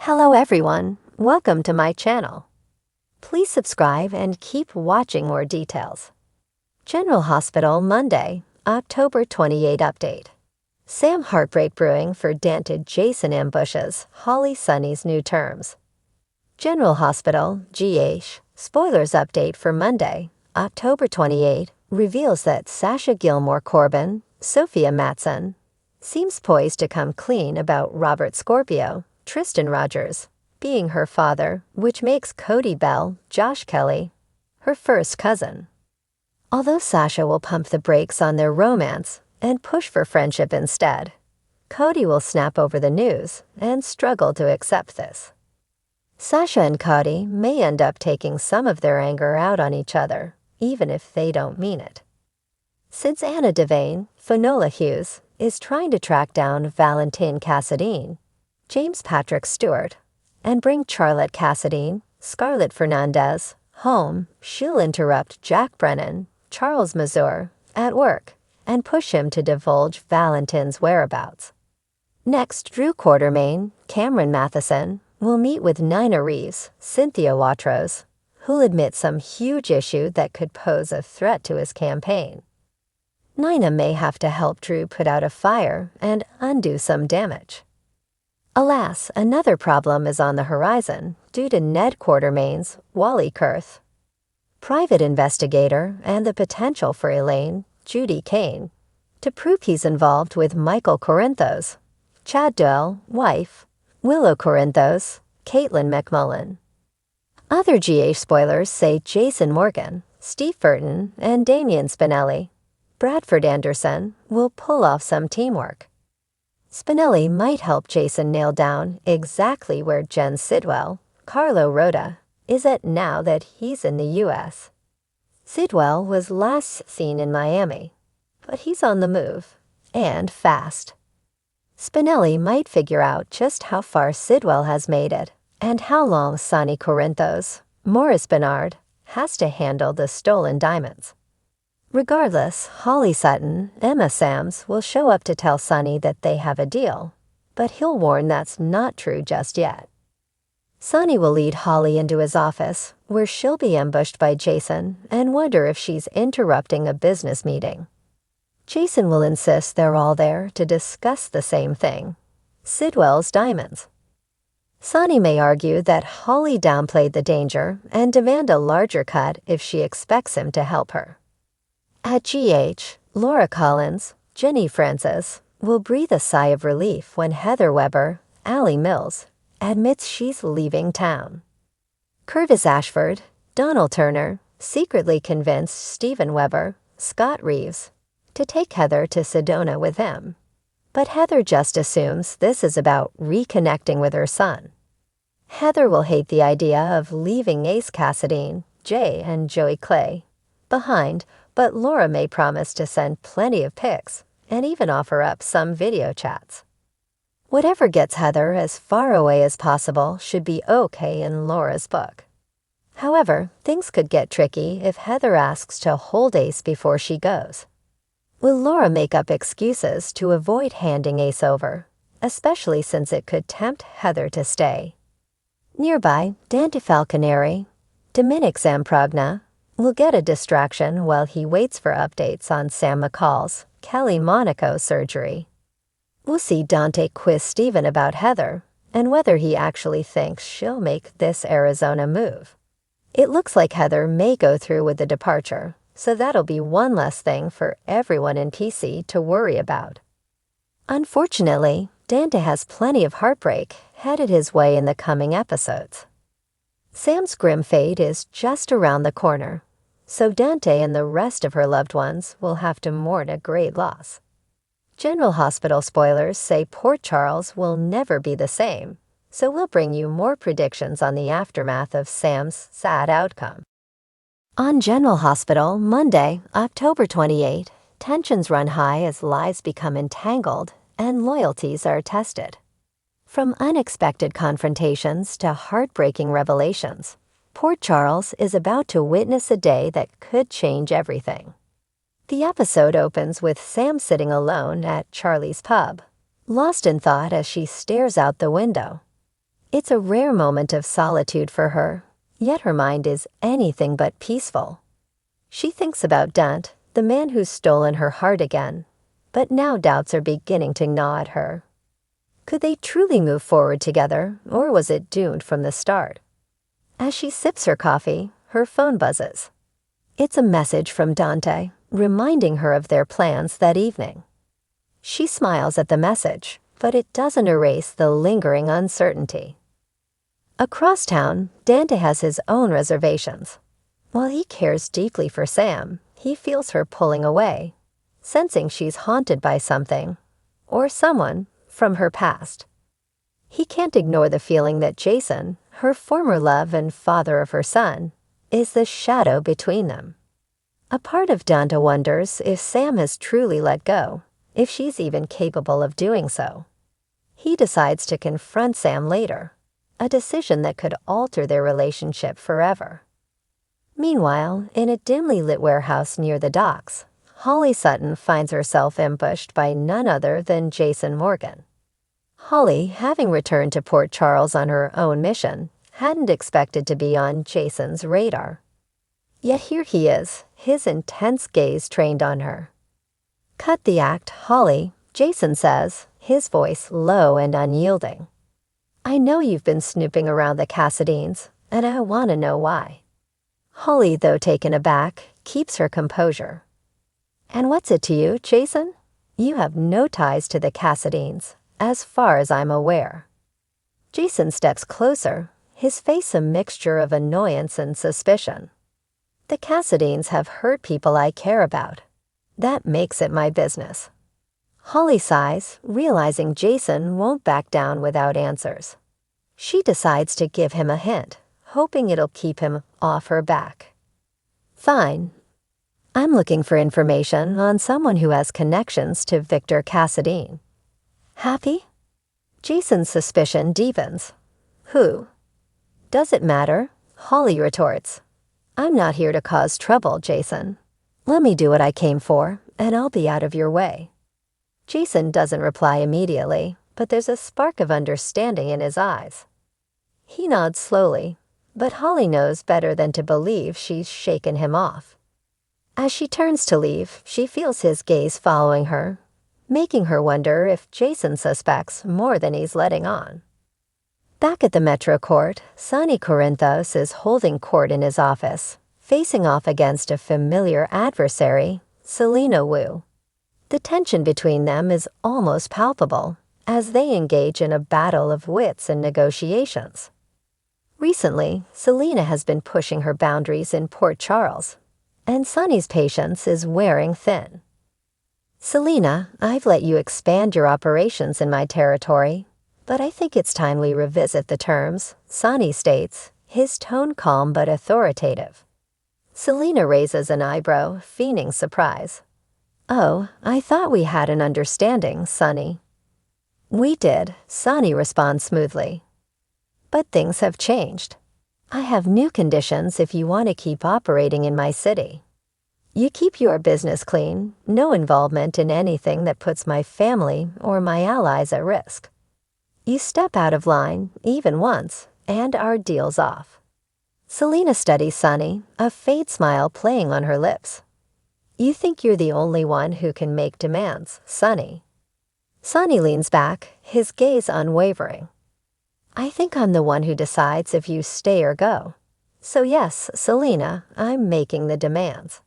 Hello everyone, welcome to my channel. Please subscribe and keep watching more details. General Hospital Monday, October 28 update. Sam heartbreak brewing for Dante Jason ambushes Holly Sonny's new terms. General Hospital, GH, spoilers update for Monday, October 28 reveals that Sasha Gilmore Corbin, Sophia Matson, seems poised to come clean about Robert Scorpio, Tristan Rogers, being her father, which makes Cody Bell, Josh Kelly, her first cousin. Although Sasha will pump the brakes on their romance and push for friendship instead, Cody will snap over the news and struggle to accept this. Sasha and Cody may end up taking some of their anger out on each other, even if they don't mean it. Since Anna Devane, Finola Hughes, is trying to track down Valentine Cassadine, James Patrick Stewart, and bring Charlotte Cassadine, Scarlett Fernandez, home, she'll interrupt Jack Brennan, Charles Mazur, at work, and push him to divulge Valentine's whereabouts. Next, Drew Quartermain, Cameron Matheson, will meet with Nina Reeves, Cynthia Watros, who'll admit some huge issue that could pose a threat to his campaign. Nina may have to help Drew put out a fire and undo some damage. Alas, another problem is on the horizon due to Ned Quartermain's Wally Kurth, private investigator, and the potential for Elaine, Judy Kane, to prove he's involved with Michael Corinthos, Chad Doyle, wife, Willow Corinthos, Caitlin McMullen. Other GH spoilers say Jason Morgan, Steve Burton, and Damian Spinelli, Bradford Anderson, will pull off some teamwork. Spinelli might help Jason nail down exactly where Jen Sidwell, Carlo Rhoda, is at now that he's in the U.S. Sidwell was last seen in Miami, but he's on the move, and fast. Spinelli might figure out just how far Sidwell has made it, and how long Sonny Corinthos, Morris Bernard, has to handle the stolen diamonds. Regardless, Holly Sutton, Emma Sams, will show up to tell Sonny that they have a deal, but he'll warn that's not true just yet. Sonny will lead Holly into his office, where she'll be ambushed by Jason and wonder if she's interrupting a business meeting. Jason will insist they're all there to discuss the same thing, Sidwell's diamonds. Sonny may argue that Holly downplayed the danger and demand a larger cut if she expects him to help her. At GH, Laura Collins, Jenny Francis, will breathe a sigh of relief when Heather Weber, Allie Mills, admits she's leaving town. Curvis Ashford, Donald Turner, secretly convinced Stephen Weber, Scott Reeves, to take Heather to Sedona with him. But Heather just assumes this is about reconnecting with her son. Heather will hate the idea of leaving Ace Cassadine, Jay, and Joey Clay behind, but Laura may promise to send plenty of pics and even offer up some video chats. Whatever gets Heather as far away as possible should be okay in Laura's book. However, things could get tricky if Heather asks to hold Ace before she goes. Will Laura make up excuses to avoid handing Ace over, especially since it could tempt Heather to stay? Nearby, Dante Falconeri, Dominic Zamprogna, will get a distraction while he waits for updates on Sam McCall's Kelly Monaco surgery. We'll see Dante quiz Stephen about Heather and whether he actually thinks she'll make this Arizona move. It looks like Heather may go through with the departure, so that'll be one less thing for everyone in PC to worry about. Unfortunately, Dante has plenty of heartbreak headed his way in the coming episodes. Sam's grim fate is just around the corner, so Dante and the rest of her loved ones will have to mourn a great loss. General Hospital spoilers say Port Charles will never be the same, so we'll bring you more predictions on the aftermath of Sam's sad outcome. On General Hospital, Monday, October 28, tensions run high as lives become entangled and loyalties are tested. From unexpected confrontations to heartbreaking revelations, Port Charles is about to witness a day that could change everything. The episode opens with Sam sitting alone at Charlie's pub, lost in thought as she stares out the window. It's a rare moment of solitude for her, yet her mind is anything but peaceful. She thinks about Dante, the man who's stolen her heart again, but now doubts are beginning to gnaw at her. Could they truly move forward together, or was it doomed from the start? As she sips her coffee, her phone buzzes. It's a message from Dante, reminding her of their plans that evening. She smiles at the message, but it doesn't erase the lingering uncertainty. Across town, Dante has his own reservations. While he cares deeply for Sam, he feels her pulling away, sensing she's haunted by something, or someone, from her past. He can't ignore the feeling that Jason, her former love and father of her son, is the shadow between them. A part of Dante wonders if Sam has truly let go, if she's even capable of doing so. He decides to confront Sam later, a decision that could alter their relationship forever. Meanwhile, in a dimly lit warehouse near the docks, Holly Sutton finds herself ambushed by none other than Jason Morgan. Holly, having returned to Port Charles on her own mission, hadn't expected to be on Jason's radar. Yet here he is, his intense gaze trained on her. "Cut the act, Holly," Jason says, his voice low and unyielding. "I know you've been snooping around the Cassadines, and I want to know why." Holly, though taken aback, keeps her composure. "And what's it to you, Jason? You have no ties to the Cassadines, as far as I'm aware." Jason steps closer, his face a mixture of annoyance and suspicion. "The Cassadines have hurt people I care about. That makes it my business." Holly sighs, realizing Jason won't back down without answers. She decides to give him a hint, hoping it'll keep him off her back. "Fine. I'm looking for information on someone who has connections to Victor Cassadine." "Happy?" Jason's suspicion deepens. "Who?" "Does it matter?" Holly retorts. "I'm not here to cause trouble, Jason. Let me do what I came for, and I'll be out of your way." Jason doesn't reply immediately, but there's a spark of understanding in his eyes. He nods slowly, but Holly knows better than to believe she's shaken him off. As she turns to leave, she feels his gaze following her, making her wonder if Jason suspects more than he's letting on. Back at the Metro Court, Sonny Corinthos is holding court in his office, facing off against a familiar adversary, Selena Wu. The tension between them is almost palpable, as they engage in a battle of wits and negotiations. Recently, Selena has been pushing her boundaries in Port Charles, and Sonny's patience is wearing thin. "Selena, I've let you expand your operations in my territory, but I think it's time we revisit the terms," Sonny states, his tone calm but authoritative. Selena raises an eyebrow, feigning surprise. "Oh, I thought we had an understanding, Sonny." "We did," Sonny responds smoothly. "But things have changed. I have new conditions if you want to keep operating in my city. You keep your business clean, no involvement in anything that puts my family or my allies at risk. You step out of line, even once, and our deal's off." Selena studies Sonny, a faint smile playing on her lips. "You think you're the only one who can make demands, Sonny." Sonny leans back, his gaze unwavering. "I think I'm the one who decides if you stay or go. So yes, Selena, I'm making the demands."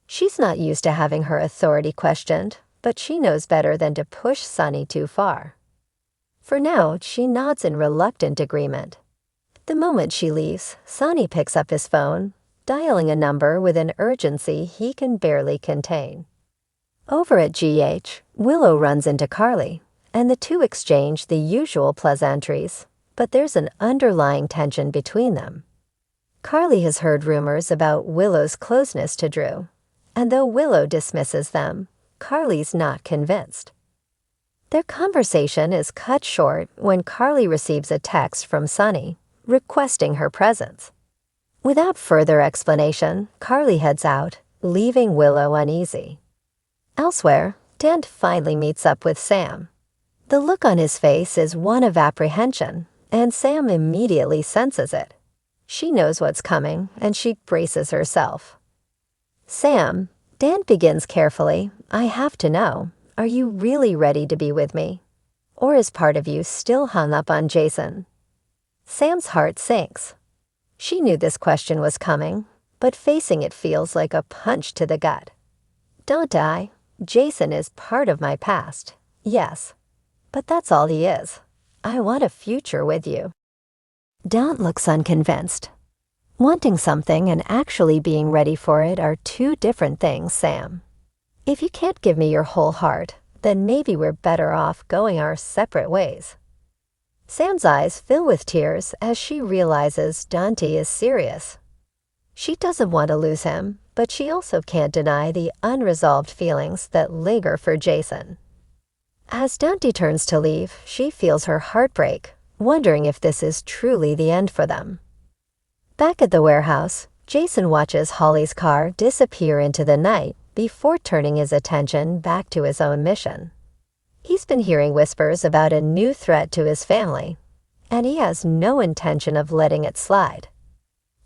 She's not used to having her authority questioned, but she knows better than to push Sonny too far. For now, she nods in reluctant agreement. The moment she leaves, Sonny picks up his phone, dialing a number with an urgency he can barely contain. Over at GH, Willow runs into Carly, and the two exchange the usual pleasantries, but there's an underlying tension between them. Carly has heard rumors about Willow's closeness to Drew, and though Willow dismisses them, Carly's not convinced. Their conversation is cut short when Carly receives a text from Sonny, requesting her presence. Without further explanation, Carly heads out, leaving Willow uneasy. Elsewhere, Dante finally meets up with Sam. The look on his face is one of apprehension, and Sam immediately senses it. She knows what's coming, and she braces herself. Sam, Dan begins carefully, I have to know, are you really ready to be with me? Or is part of you still hung up on Jason? Sam's heart sinks. She knew this question was coming, but facing it feels like a punch to the gut. Dante, Jason is part of my past, yes, but that's all he is. I want a future with you. Dante looks unconvinced. Wanting something and actually being ready for it are two different things, Sam. If you can't give me your whole heart, then maybe we're better off going our separate ways. Sam's eyes fill with tears as she realizes Dante is serious. She doesn't want to lose him, but she also can't deny the unresolved feelings that linger for Jason. As Dante turns to leave, she feels her heart break, wondering if this is truly the end for them. Back at the warehouse, Jason watches Holly's car disappear into the night before turning his attention back to his own mission. He's been hearing whispers about a new threat to his family, and he has no intention of letting it slide.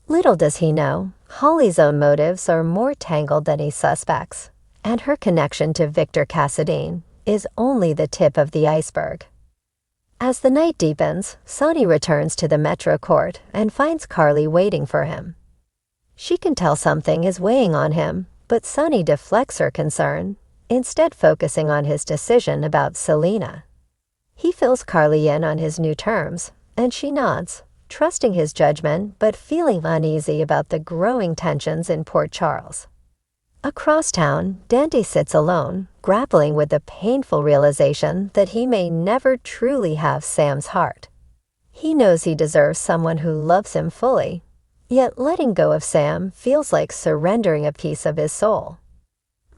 Little does he know, Holly's own motives are more tangled than he suspects, and her connection to Victor Cassadine is only the tip of the iceberg. As the night deepens, Sonny returns to the Metro Court and finds Carly waiting for him. She can tell something is weighing on him, but Sonny deflects her concern, instead focusing on his decision about Selena. He fills Carly in on his new terms, and she nods, trusting his judgment but feeling uneasy about the growing tensions in Port Charles. Across town, Dante sits alone, grappling with the painful realization that he may never truly have Sam's heart. He knows he deserves someone who loves him fully, yet letting go of Sam feels like surrendering a piece of his soul.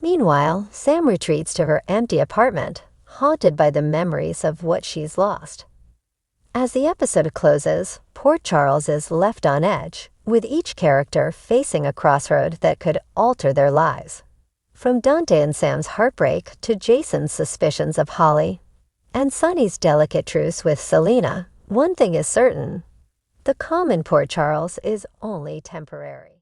Meanwhile, Sam retreats to her empty apartment, haunted by the memories of what she's lost. As the episode closes, Port Charles is left on edge, with each character facing a crossroad that could alter their lives. From Dante and Sam's heartbreak to Jason's suspicions of Holly, and Sonny's delicate truce with Selena, one thing is certain: the calm in Port Charles is only temporary.